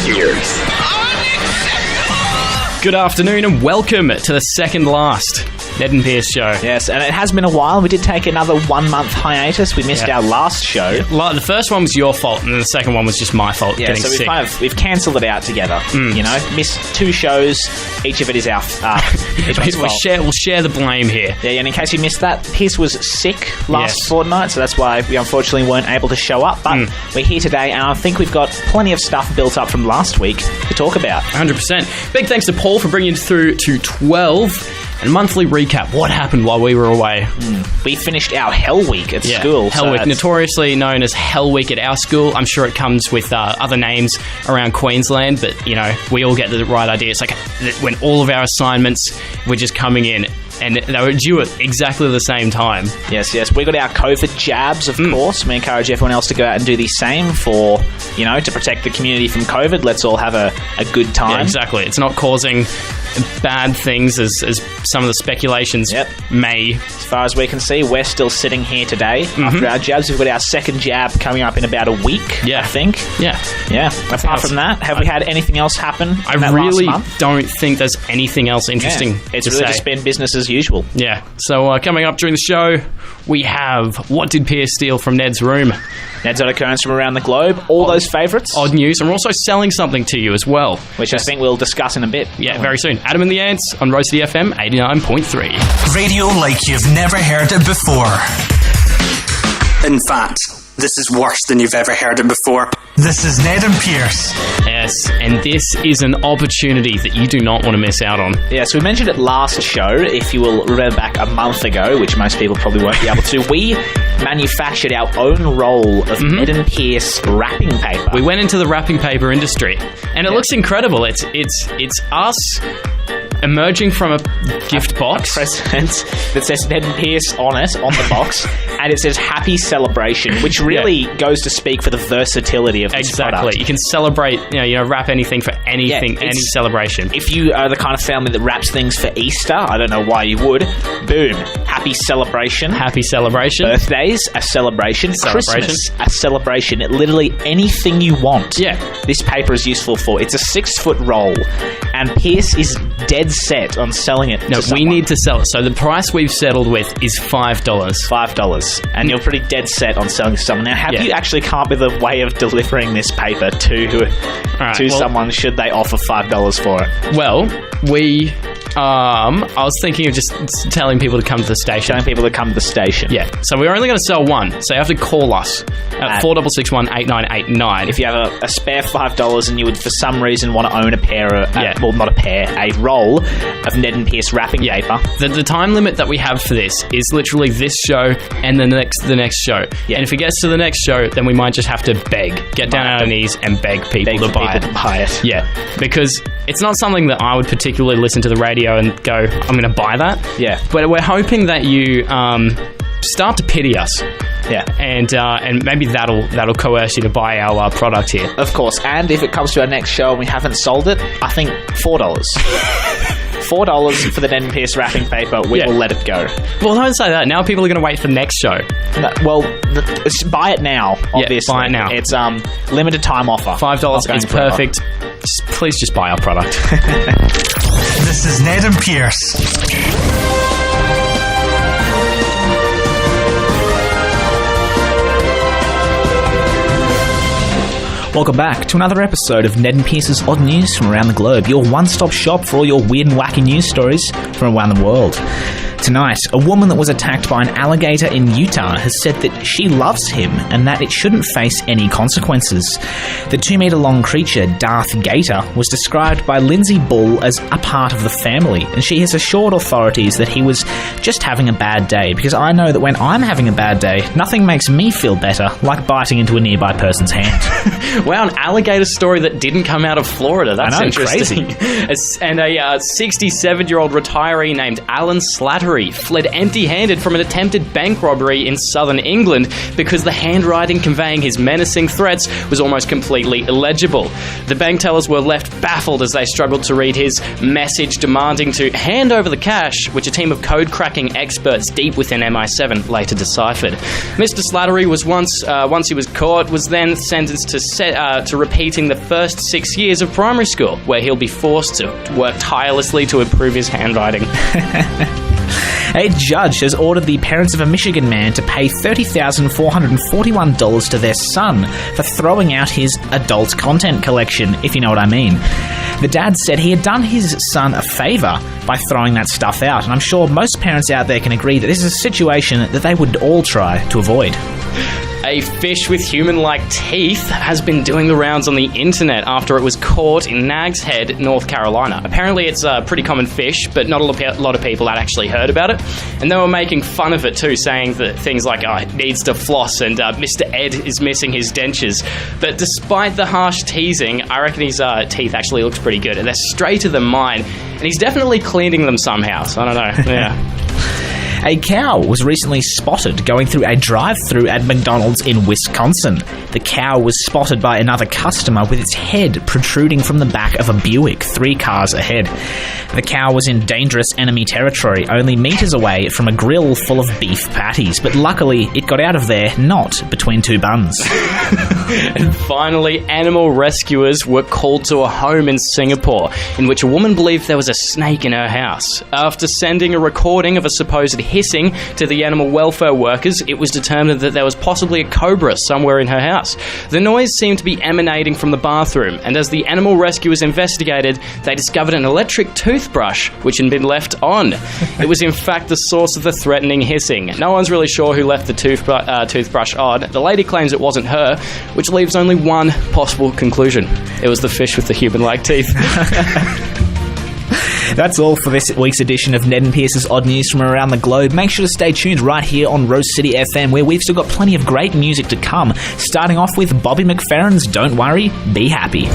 Pierce. Good afternoon and welcome to the second last Ned and Pierce show. Yes, and it has been a while. We did take another 1 month hiatus. We missed our last show. Yeah. The first one was your fault, and the second one was just my fault. Yeah, getting so sick. we've cancelled it out together. You know, missed 2 shows. Each of it is our We'll share the blame here. Yeah, and in case you missed that, Pierce was sick last fortnight, so that's why we unfortunately weren't able to show up. But we're here today, and I think we've got plenty of stuff built up from last week to talk about. 100%. Big thanks to Paul for bringing us through to 12. And monthly recap, what happened while we were away. We finished our Hell Week at school. Hell Week, notoriously known as Hell Week at our school. I'm sure it comes with other names around Queensland, but, you know, we all get the right idea. It's like when all of our assignments were just coming in, and they were due at exactly the same time. Yes. We got our COVID jabs, of course. We encourage everyone else to go out and do the same for, you know, to protect the community from COVID. Let's all have a good time. Yeah, exactly. It's not causing bad things as some of the speculations may. As far as we can see, we're still sitting here today after our jabs. We've got our second jab coming up in about a week, I think. Yeah. Apart from that, have we had anything else happen in I that really last month? don't think there's anything else interesting It's to really say. just been business as usual. Yeah. So coming up during the show, we have What Did Pierce Steal from Ned's Room? Ned's Odd Occurrence from around the globe. All those favourites. Odd news. And we're also selling something to you as well. Which I think we'll discuss in a bit. Yeah, very soon. Adam and the Ants on Road City FM 89.3. Radio like you've never heard it before. In fact, this is worse than you've ever heard it before. This is Ned and Pierce. Yes, and this is an opportunity that you do not want to miss out on. Yeah, so we mentioned it last show, if you will remember back a month ago, which most people probably won't be able to. We manufactured our own roll of Ned and Pierce wrapping paper. We went into the wrapping paper industry, and it looks incredible. It's us emerging from a gift box. A present that says Ned and Pierce on it, on the box, and it says Happy Celebration, which really goes to speak for the versatility of this product. You can celebrate, you know, wrap anything for anything, any celebration. If you are the kind of family that wraps things for Easter, I don't know why you would, boom, Happy Celebration. Happy Celebration. Birthdays, a celebration. Christmas, a celebration. Literally anything you want. Yeah. This paper is useful for. It's a 6-foot roll, and Pierce is dead set on selling it to someone. We need to sell it. So the price we've settled with is $5. $5. And you're pretty dead set on selling to someone. Now, have you actually come up with a way of delivering this paper to someone should they offer $5 for it? Well, I was thinking of just telling people to come to the station. Yeah. So we're only going to sell one. So you have to call us at 4661-8989. If you have a spare $5 and you would, for some reason, want to own a pair of... well, not a pair, a roll of Ned and Pierce wrapping paper. The time limit that we have for this is literally this show and the next show. Yeah. And if it gets to the next show, then we might just have to get down on our knees and beg people to buy it. Yeah. Because it's not something that I would particularly listen to the radio and go, I'm going to buy that. Yeah. But we're hoping that you start to pity us. Yeah. And maybe that'll coerce you to buy our product here. Of course. And if it comes to our next show and we haven't sold it, I think $4. $4 for the Ned and Pierce wrapping paper. We will let it go. Well, don't say that. Now people are going to wait for the next show. No, buy it now, obviously. Buy it now. It's limited time offer. $5. It's perfect. Please just buy our product. This is Ned and Pierce. Welcome back to another episode of Ned and Pierce's Odd News from around the globe, your one-stop shop for all your weird and wacky news stories from around the world. Tonight, a woman that was attacked by an alligator in Utah has said that she loves him and that it shouldn't face any consequences. The 2-metre-long creature, Darth Gator, was described by Lindsay Bull as a part of the family, and she has assured authorities that he was just having a bad day, because I know that when I'm having a bbad day, nothing makes me feel better like biting into a nearby person's hand. Wow, an alligator story that didn't come out of Florida. That's interesting. Crazy. And a 67-year-old retiree named Alan Slattery Slattery fled empty-handed from an attempted bank robbery in southern England because the handwriting conveying his menacing threats was almost completely illegible. The bank tellers were left baffled as they struggled to read his message demanding to hand over the cash, which a team of code-cracking experts deep within MI7 later deciphered. Mr. Slattery was once he was caught, was then sentenced to repeating the first 6 years of primary school, where he'll be forced to work tirelessly to improve his handwriting. A judge has ordered the parents of a Michigan man to pay $30,441 to their son for throwing out his adult content collection, if you know what I mean. The dad said he had done his son a favour by throwing that stuff out, and I'm sure most parents out there can agree that this is a situation that they would all try to avoid. A fish with human-like teeth has been doing the rounds on the internet after it was caught in Nags Head, North Carolina. Apparently it's a pretty common fish, but not a lot of people had actually heard about it. And they were making fun of it too, saying that things like, it needs to floss and Mr. Ed is missing his dentures. But despite the harsh teasing, I reckon his teeth actually looks pretty good. And they're straighter than mine. And he's definitely cleaning them somehow, so I don't know. Yeah. A cow was recently spotted going through a drive-thru at McDonald's in Wisconsin. The cow was spotted by another customer with its head protruding from the back of a Buick 3 cars ahead. The cow was in dangerous enemy territory, only meters away from a grill full of beef patties, but luckily it got out of there, not between two buns. And finally, animal rescuers were called to a home in Singapore in which a woman believed there was a snake in her house. After sending a recording of a supposed hissing to the animal welfare workers, it was determined that there was possibly a cobra somewhere in her house. The noise seemed to be emanating from the bathroom, and as the animal rescuers investigated, they discovered an electric toothbrush which had been left on. It was in fact the source of the threatening hissing. No one's really sure who left the toothbrush on. The lady claims it wasn't her, which leaves only one possible conclusion. It was the fish with the human-like teeth. That's all for this week's edition of Ned and Pierce's Odd News from around the globe. Make sure to stay tuned right here on Rose City FM, where we've still got plenty of great music to come, starting off with Bobby McFerrin's Don't Worry, Be Happy.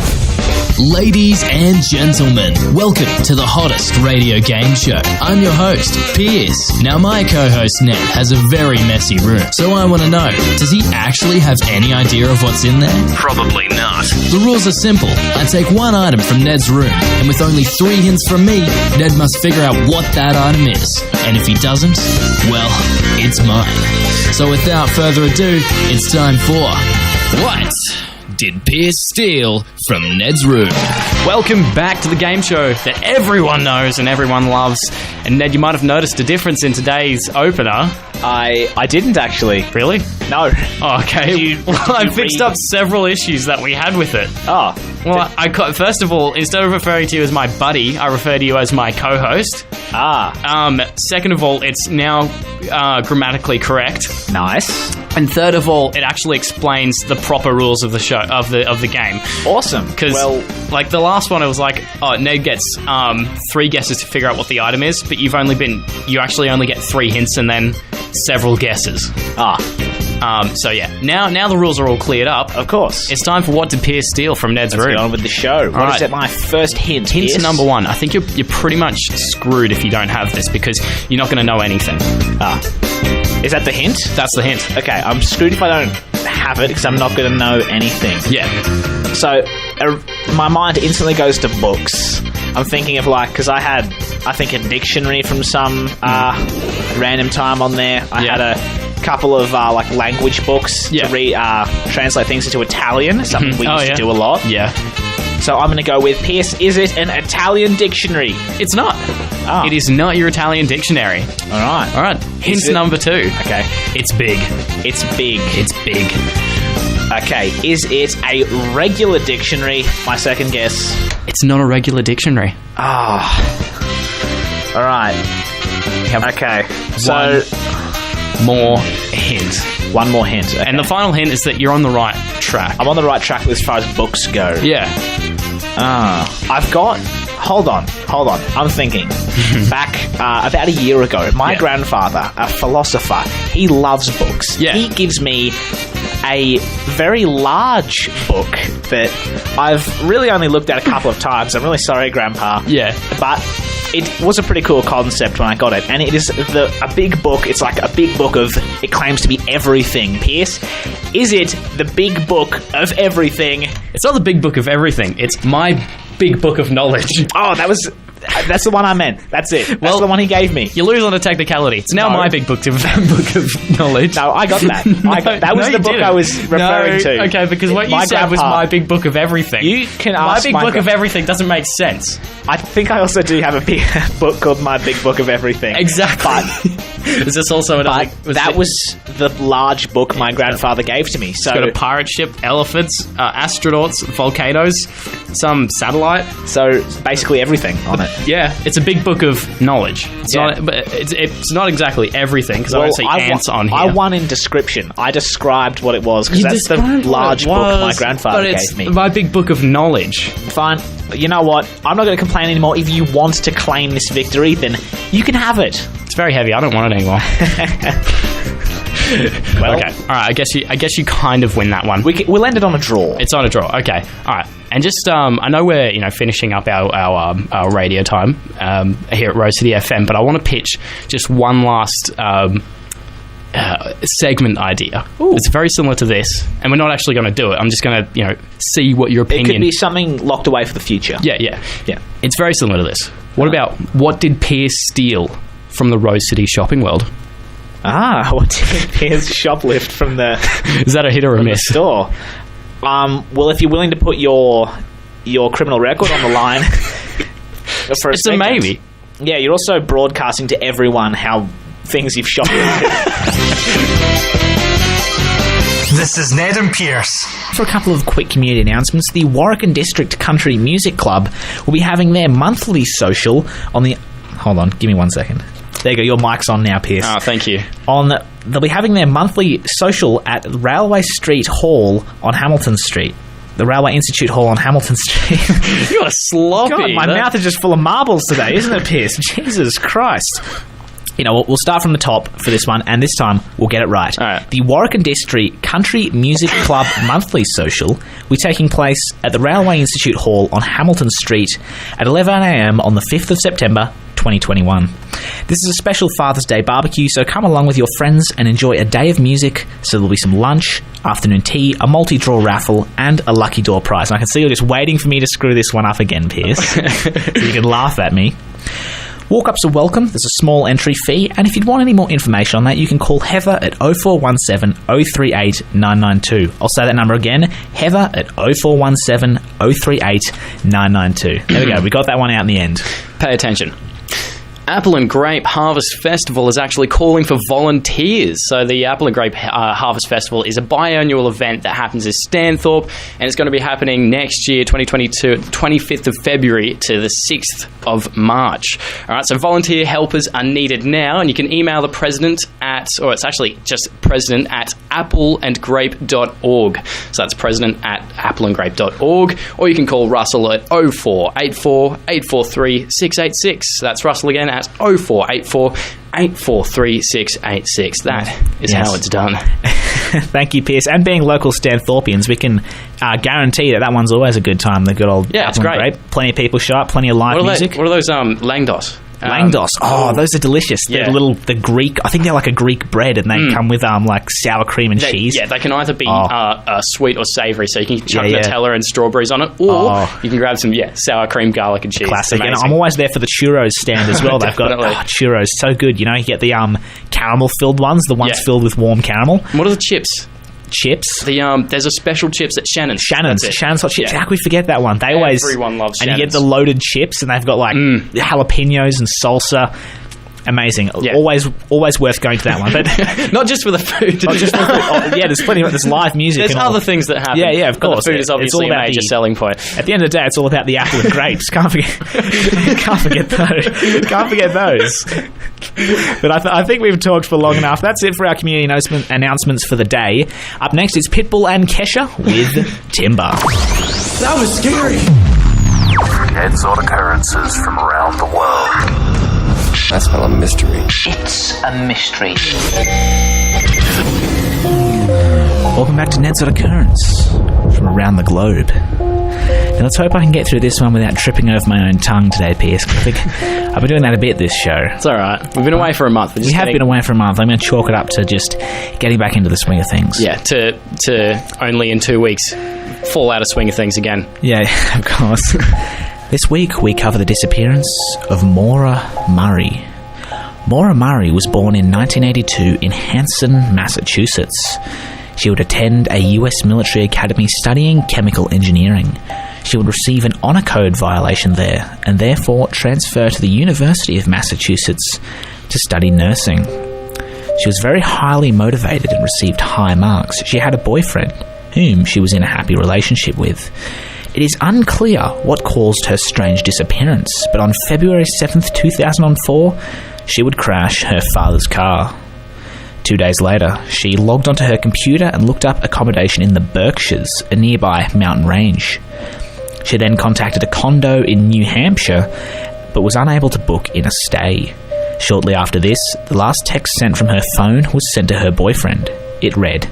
Ladies and gentlemen, welcome to the hottest radio game show. I'm your host, Pierce. Now, my co-host Ned has a very messy room, so I want to know, does he actually have any idea of what's in there? Probably not. The rules are simple. I take one item from Ned's room, and with only 3 hints from me, Ned must figure out what that item is. And if he doesn't, well, it's mine. So without further ado, it's time for What Did Pierce Steal from Ned's Room? Welcome back to the game show that everyone knows and everyone loves. And Ned, you might have noticed a difference in today's opener. I didn't actually. Really? No. Oh, okay. I fixed up several issues that we had with it. Oh. Well, first of all, instead of referring to you as my buddy, I refer to you as my co-host. Second of all, it's now grammatically correct. Nice. And third of all, it actually explains the proper rules of the show of the game. Awesome. Because like the last one, it was like, Ned gets 3 guesses to figure out what the item is, but you actually only get 3 hints and then several guesses. So yeah, now the rules are all cleared up. Of course. It's time for What Did Pierce Steal from Ned's room. Let's get on with the show. What is it? My first hint. Hint number 1. I think you're pretty much screwed if you don't have this because you're not going to know anything. Is that the hint? That's the hint. Okay, I'm screwed if I don't have it because I'm not going to know anything. Yeah. So my mind instantly goes to books. I'm thinking of because I think a dictionary from some random time on there. I had a couple of language books to translate things into Italian, something we used to do a lot. Yeah. So I'm going to go with Pierce. Is it an Italian dictionary? It's not. Oh. It is not your Italian dictionary. All right. Hint number 2. Okay. It's big. It's big. It's big. Okay. Is it a regular dictionary? My second guess. It's not a regular dictionary. All right. Okay. So more hint. One more hint. Okay. And the final hint is that you're on the right track. I'm on the right track as far as books go. Yeah. I've got... Hold on. I'm thinking. Back about a year ago, my grandfather, a philosopher, he loves books. Yeah. He gives me a very large book that I've really only looked at a couple of times. I'm really sorry, Grandpa. Yeah. But it was a pretty cool concept when I got it. And it is a big book. It's like a big book of... It claims to be everything. Pierce, is it the big book of everything? It's not the big book of everything. It's my big book of knowledge. Oh, that's the one I meant. That's it. That's the one he gave me. You lose on a technicality. It's now my big book of knowledge. No, I got that. That was the book I was referring to. Okay, because what you said was my big book of everything. You can ask my big book of everything doesn't make sense. I think I also do have a big book called My Big Book of Everything. Exactly. But is this also that was the large book my grandfather gave to me. So it's got a pirate ship, elephants, astronauts, volcanoes, some satellite. So basically everything on it. Yeah, it's a big book of knowledge. It's not, but it's not exactly everything because I don't see ants on here. I won in description. I described what it was because that's the large book my grandfather gave me. My big book of knowledge. Fine. You know what? I'm not going to complain anymore. If you want to claim this victory, then you can have it. It's very heavy. I don't want it anymore. Well, okay. All right. I guess you kind of win that one. We'll end it on a draw. It's on a draw. Okay. All right. And just I know we're finishing up our radio time here at Rose City FM, but I want to pitch just one last segment idea. Ooh. It's very similar to this, and we're not actually going to do it. I'm just going to see what your opinion. It could be something locked away for the future. Yeah. It's very similar to this. What did Pierce steal from the Rose City shopping world? What did Pierce shoplift from the... Is that a hit or a miss? Store? Well, if you're willing to put your criminal record on the line... It's a maybe. Yeah, you're also broadcasting to everyone how things you've shoplifted. This is Ned and Pierce. For a couple of quick community announcements, the Warwick District Country Music Club will be having their monthly social on the... Hold on, give me 1 second. There you go, your mic's on now, Pierce. Oh, thank you. They'll be having their monthly social at Railway Street Hall on Hamilton Street. The Railway Institute Hall on Hamilton Street. You are sloppy. God, my mouth is just full of marbles today, isn't it, Pierce? Jesus Christ. We'll start from the top for this one, and this time we'll get it right. All right. The Warwick District Country Music Club monthly social will be taking place at the Railway Institute Hall on Hamilton Street at 11 a.m. on the 5th of September 2021. This is a special Father's Day barbecue, so come along with your friends and enjoy a day of music. So there'll be some lunch, afternoon tea, a multi-draw raffle, and a lucky door prize. And I can see you're just waiting for me to screw this one up again, Pierce. So you can laugh at me. Walk-ups are welcome. There's a small entry fee, and if you'd want any more information on that, you can call Heather at 0417 038 992. I'll say that number again, Heather at 0417 038 992. There we go. We got that one out in the end. Pay attention. Apple and Grape Harvest Festival is actually calling for volunteers. So the Apple and Grape Harvest Festival is a biannual event that happens in Stanthorpe, and it's going to be happening next year, 2022, 25th of February to the 6th of March. All right, so volunteer helpers are needed now, and you can email the president or it's actually just president at appleandgrape.org. So that's president at appleandgrape.org, or you can call Russell at 0484 843 686. That's Russell again at 0484 843 686. That is how it's done. Thank you, Pierce. And being local Stanthorpians, we can guarantee that one's always a good time. The good old Apple and Grape. Plenty of people show up, plenty of live music. What are those Langdos? Langdos. Those are delicious. They're the Greek. I think they're like a Greek bread, and they come with like sour cream and cheese. Yeah, they can either be sweet or savoury. So you can chuck Nutella and strawberries on it, or you can grab some sour cream, garlic, and cheese. Classic. And I'm always there for the churros stand as well. They've got churros, so good. You get the caramel filled ones, the ones filled with warm caramel. What are the chips? Chips. There's a special chips at Shannon's. Shannon's hot chips. How can we forget that one? Everyone loves Shannon's. And you get the loaded chips, and they've got jalapenos and salsa. Amazing. Yeah. Always worth going to that one. But not just for the food. Not just for the food. There's plenty of there's live music. There's other things that happen. Yeah, of course. The food is obviously a major selling point. At the end of the day, it's all about the apple and grapes. Can't forget those. But I think we've talked for long enough. That's it for our community announcements for the day. Up next is Pitbull and Kesha with Timber. That was scary. Heads on occurrences from around the world. I smell a mystery. It's a mystery. Welcome back to Ned's Occurrence from around the globe. Now let's hope I can get through this one without tripping over my own tongue today, Pierce. I think I've been doing that a bit this show. It's alright. We've been away for a month. We have been away for a month. I'm going to chalk it up to just getting back into the swing of things. Yeah, to only in 2 weeks fall out of swing of things again. Yeah, of course. This week we cover the disappearance of Maura Murray. Maura Murray was born in 1982 in Hanson, Massachusetts. She would attend a US military academy studying chemical engineering. She would receive an honor code violation there and therefore transfer to the University of Massachusetts to study nursing. She was very highly motivated and received high marks. She had a boyfriend, whom she was in a happy relationship with. It is unclear what caused her strange disappearance, but on February 7th, 2004, she would crash her father's car. 2 days later, she logged onto her computer and looked up accommodation in the Berkshires, a nearby mountain range. She then contacted a condo in New Hampshire, but was unable to book in a stay. Shortly after this, the last text sent from her phone was sent to her boyfriend. It read,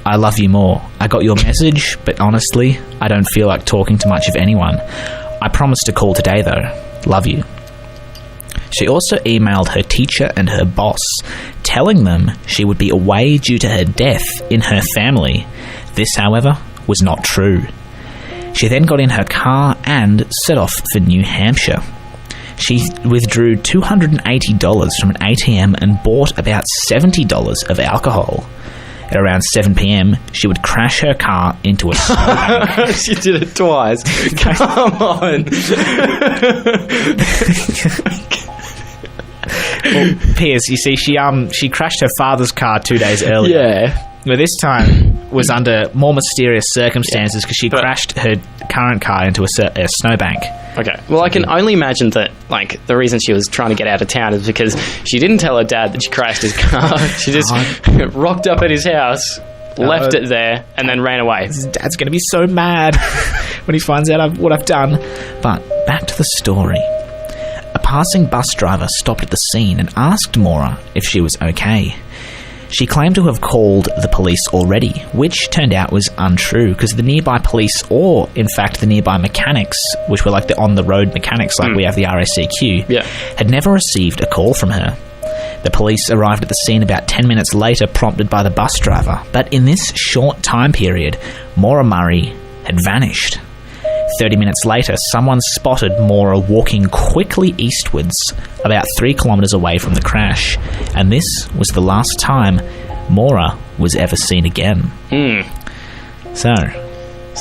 "I love you more. I got your message, but honestly, I don't feel like talking to much of anyone. I promise to call today though. Love you." She also emailed her teacher and her boss, telling them she would be away due to her death in her family. This, however, was not true. She then got in her car and set off for New Hampshire. She withdrew $280 from an ATM and bought about $70 of alcohol. At around 7 p.m, she would crash her car into a snowbank. She did it twice. Come on. Well, Piers, you see, she crashed her father's car 2 days earlier. Yeah. But this time was under more mysterious circumstances because she crashed her current car into a snowbank. Okay. Well, I can only imagine that, like, the reason she was trying to get out of town is because she didn't tell her dad that she crashed his car. She just rocked up at his house, left it there, and then ran away. His dad's going to be so mad when he finds out what I've done. But back to the story. A passing bus driver stopped at the scene and asked Maura if she was okay. She claimed to have called the police already, which turned out was untrue because the nearby police, or in fact the nearby mechanics, which were like the on-the-road mechanics like we have the RACQ, had never received a call from her. The police arrived at the scene about 10 minutes later, prompted by the bus driver, but in this short time period, Maura Murray had vanished. 30 minutes later, someone spotted Maura walking quickly eastwards about 3 kilometres away from the crash, and this was the last time Maura was ever seen again. So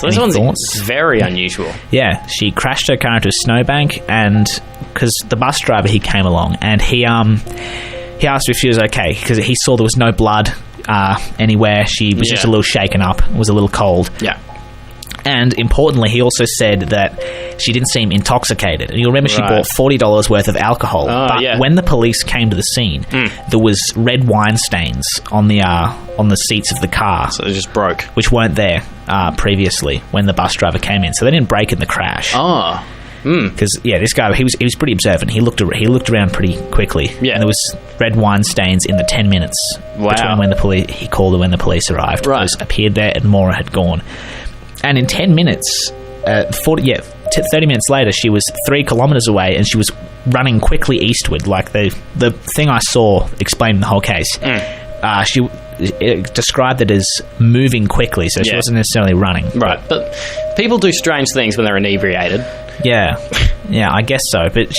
this one's very unusual. Yeah, she crashed her car into a snowbank, and because the bus driver, he came along, and he asked her if she was okay, because he saw there was no blood anywhere. She was just a little shaken up, was a little cold. Yeah. And importantly, he also said that she didn't seem intoxicated. And you'll remember she bought $40 worth of alcohol. But when the police came to the scene, there was red wine stains on the seats of the car. So it just broke. Which weren't there previously when the bus driver came in. So they didn't break in the crash. Oh. Because this guy, he was pretty observant. He looked around pretty quickly. Yeah. And there was red wine stains in the 10 minutes between when he called and when the police arrived. Right. Those appeared there and Maura had gone. And in 10 minutes, 30 minutes later, she was 3 kilometres away and she was running quickly eastward. Like the thing I saw explaining the whole case. She described it as moving quickly, so she wasn't necessarily running. Right, but people do strange things when they're inebriated. Yeah, I guess so. But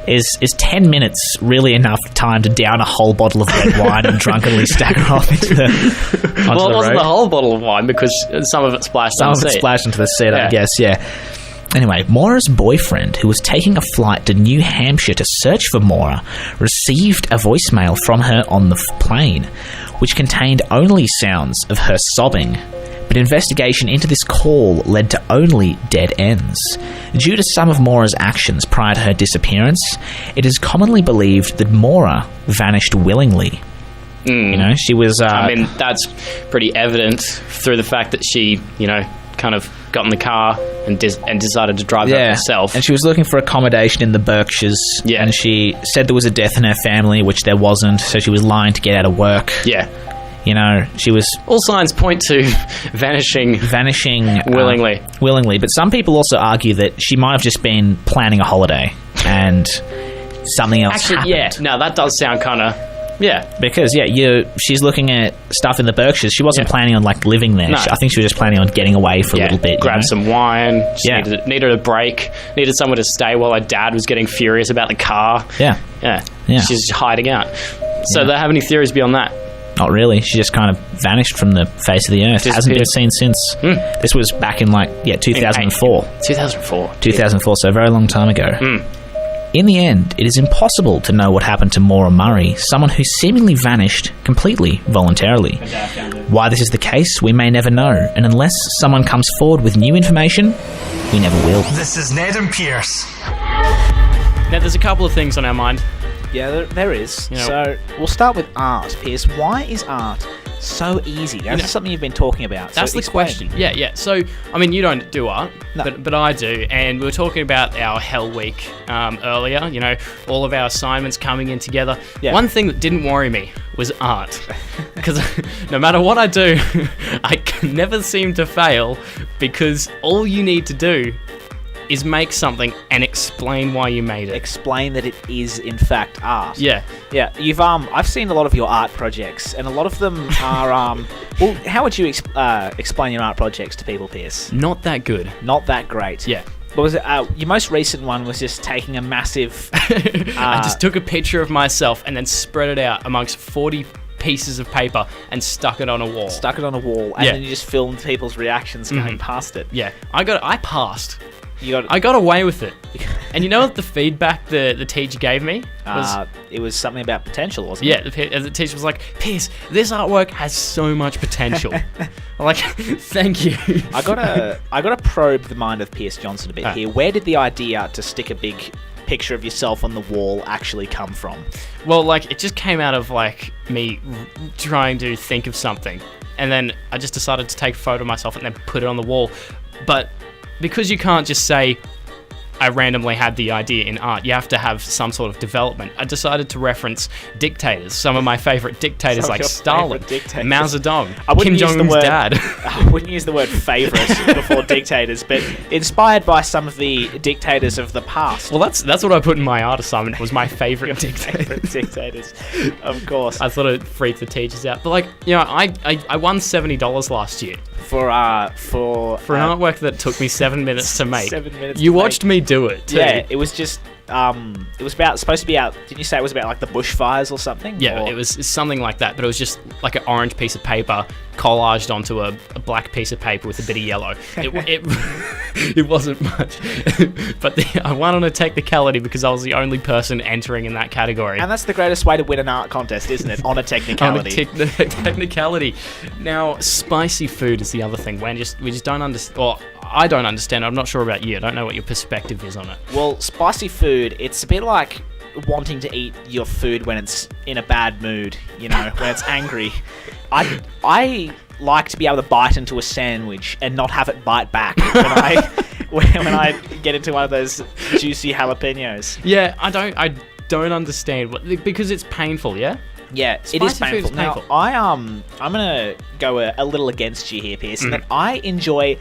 is 10 minutes really enough time to down a whole bottle of red wine and drunkenly stagger off onto the Well, it wasn't the whole bottle of wine because some of it splashed on the seat. Some of it splashed into the seat, I guess, yeah. Anyway, Maura's boyfriend, who was taking a flight to New Hampshire to search for Maura, received a voicemail from her on the plane, which contained only sounds of her sobbing. But investigation into this call led to only dead ends. Due to some of Maura's actions prior to her disappearance, it is commonly believed that Maura vanished willingly. You know, she was... that's pretty evident through the fact that she, kind of got in the car and decided to drive there herself. And she was looking for accommodation in the Berkshires. Yeah. And she said there was a death in her family, which there wasn't, so she was lying to get out of work. Yeah. She was All signs point to vanishing willingly. But some people also argue that she might have just been planning a holiday and something else happened. Yeah, no, that does sound kind of... Yeah. Because, she's looking at stuff in the Berkshires. She wasn't planning on, living there. No. I think she was just planning on getting away for a little bit. Grab some wine. She Yeah. needed a break. Needed somewhere to stay while her dad was getting furious about the car. Yeah. Yeah. Yeah. She's hiding out. So do they have any theories beyond that? Not really. She just kind of vanished from the face of the earth. Hasn't been seen since. This was back in 2004. 2004. 2004, so a very long time ago. In the end, it is impossible to know what happened to Maura Murray, someone who seemingly vanished completely voluntarily. Why this is the case, we may never know, and unless someone comes forward with new information, we never will. This is Ned and Pierce. Now, there's a couple of things on our mind. Yeah, there is. So, we'll start with art, Pierce. Why is art so easy? That's something you've been talking about. That's the question. Yeah. So, you don't do art, but I do. And we were talking about our Hell Week earlier, all of our assignments coming in together. Yeah. One thing that didn't worry me was art. Because no matter what I do, I can never seem to fail because all you need to do is make something and explain why you made it. Explain that it is in fact art. Yeah. You've I've seen a lot of your art projects, and a lot of them are well, how would you explain your art projects to people, Pierce? Not that good. Not that great. Yeah. What was it? Your most recent one was just taking a massive. I just took a picture of myself and then spread it out amongst 40 pieces of paper and stuck it on a wall. And then you just filmed people's reactions going past it. Yeah. I passed. You I got away with it. And you know what the feedback the teacher gave me was? It was something about potential, wasn't it? Yeah, the teacher was like, Pierce, this artwork has so much potential. I'm like, thank you. I gotta probe the mind of Pierce Johnson a bit here. Where did the idea to stick a big picture of yourself on the wall actually come from? Well, it just came out of me trying to think of something. And then I just decided to take a photo of myself and then put it on the wall. But because you can't just say, I randomly had the idea in art, you have to have some sort of development. I decided to reference dictators, some of my favourite dictators like Stalin, Mao Zedong, Kim Jong-un's dad. I wouldn't use the word favourite before dictators, but inspired by some of the dictators of the past. Well, that's what I put in my art assignment, was my favourite dictators. Of course. I thought it'd freak the teachers out. But I won $70 last year. For an artwork that took me 7 minutes to make. 7 minutes. You watched me do it too. Yeah, it was just. It was supposed to be out. Didn't you say it was about the bushfires or something? Yeah, it was something like that. But it was just like an orange piece of paper collaged onto a black piece of paper with a bit of yellow. It wasn't much, but I won on a technicality because I was the only person entering in that category. And that's the greatest way to win an art contest, isn't it? On a technicality. On a technicality. Now, spicy food is the other thing. We just don't understand. Or I don't understand. I'm not sure about you. I don't know what your perspective is on it. Well, spicy food, it's a bit like wanting to eat your food when it's in a bad mood, when it's angry. I like to be able to bite into a sandwich and not have it bite back when I get into one of those juicy jalapenos. Yeah, I don't understand because it's painful. Yeah. Yeah, it is painful. Now, I'm gonna go a little against you here, Pierce, in that I enjoy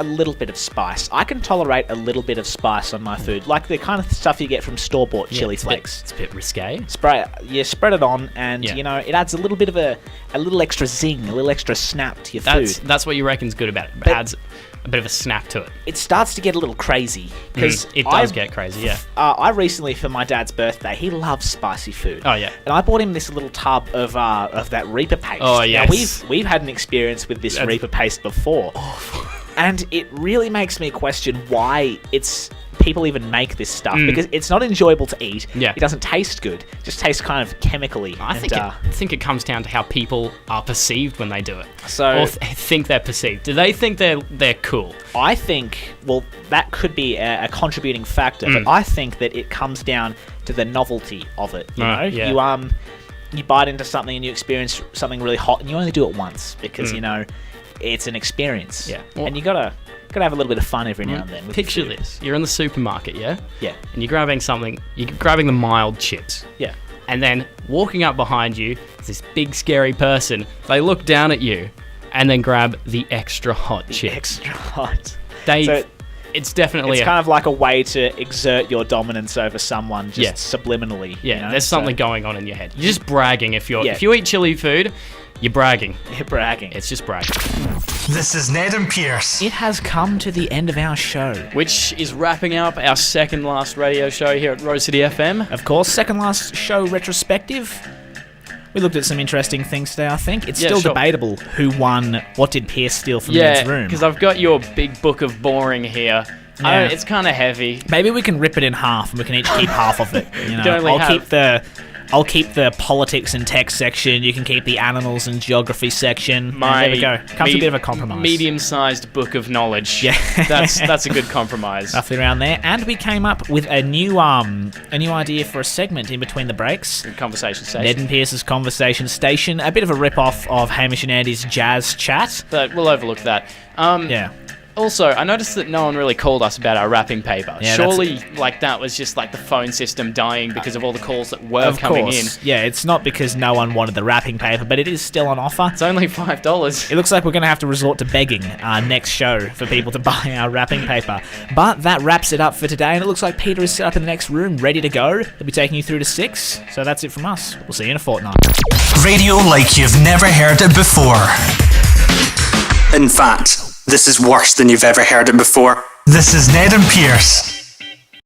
a little bit of spice. I can tolerate a little bit of spice on my food, like the kind of stuff you get from store-bought chili flakes. It's a bit risque. Spread it on, and it adds a little bit of a little extra zing, a little extra snap to your food. That's what you reckon's good about it. It adds a bit of a snap to it. It starts to get a little crazy because it does get crazy. Yeah. I recently, for my dad's birthday, he loves spicy food. Oh yeah. And I bought him this little tub of that Reaper paste. Oh yes. Now, we've had an experience with this Reaper paste before. And it really makes me question why people even make this stuff, because it's not enjoyable to eat. Yeah. It doesn't taste good. It just tastes kind of chemically. I think it comes down to how people are perceived when they do it. So, or think they're perceived. Do they think they're cool? I think, well, that could be a contributing factor, but I think that it comes down to the novelty of it. Yeah. You bite into something and you experience something really hot, and you only do it once because it's an experience. Yeah. And you gotta have a little bit of fun every now and then. Picture this: you're in the supermarket, yeah. Yeah. And you're grabbing something. You're grabbing the mild chips. Yeah. And then walking up behind you is this big scary person. They look down at you and then grab the extra hot chick. Extra hot. It's definitely kind of like a way to exert your dominance over someone just subliminally. Yeah, you know? there's something going on in your head. You're just bragging. If you eat chili food, you're bragging. You're bragging. It's just bragging. This is Ned and Pierce. It has come to the end of our show. Which is wrapping up our second last radio show here at Rose City FM. Of course, second last show retrospective. We looked at some interesting things today, I think. It's still debatable who won, what did Pierce steal from Ned's room. Because I've got your big book of boring here. Yeah. It's kind of heavy. Maybe we can rip it in half and we can each keep half of it. You know? Don't I'll keep the politics and tech section. You can keep the animals and geography section. There we go. Comes to a bit of a compromise. Medium-sized book of knowledge. Yeah, that's a good compromise. Roughly around there. And we came up with a new idea for a segment in between the breaks. Conversation station. Ned and Pierce's Conversation Station. A bit of a rip-off of Hamish and Andy's Jazz Chat. But we'll overlook that. Yeah. Also, I noticed that no one really called us about our wrapping paper. Yeah, surely, that was just the phone system dying because of all the calls that were coming in. Yeah, it's not because no one wanted the wrapping paper, but it is still on offer. It's only $5. It looks like we're going to have to resort to begging next show for people to buy our wrapping paper. But that wraps it up for today, and it looks like Peter is set up in the next room, ready to go. He'll be taking you through to 6. So that's it from us. We'll see you in a fortnight. Radio like you've never heard it before. In fact, this is worse than you've ever heard it before. This is Ned and Pierce.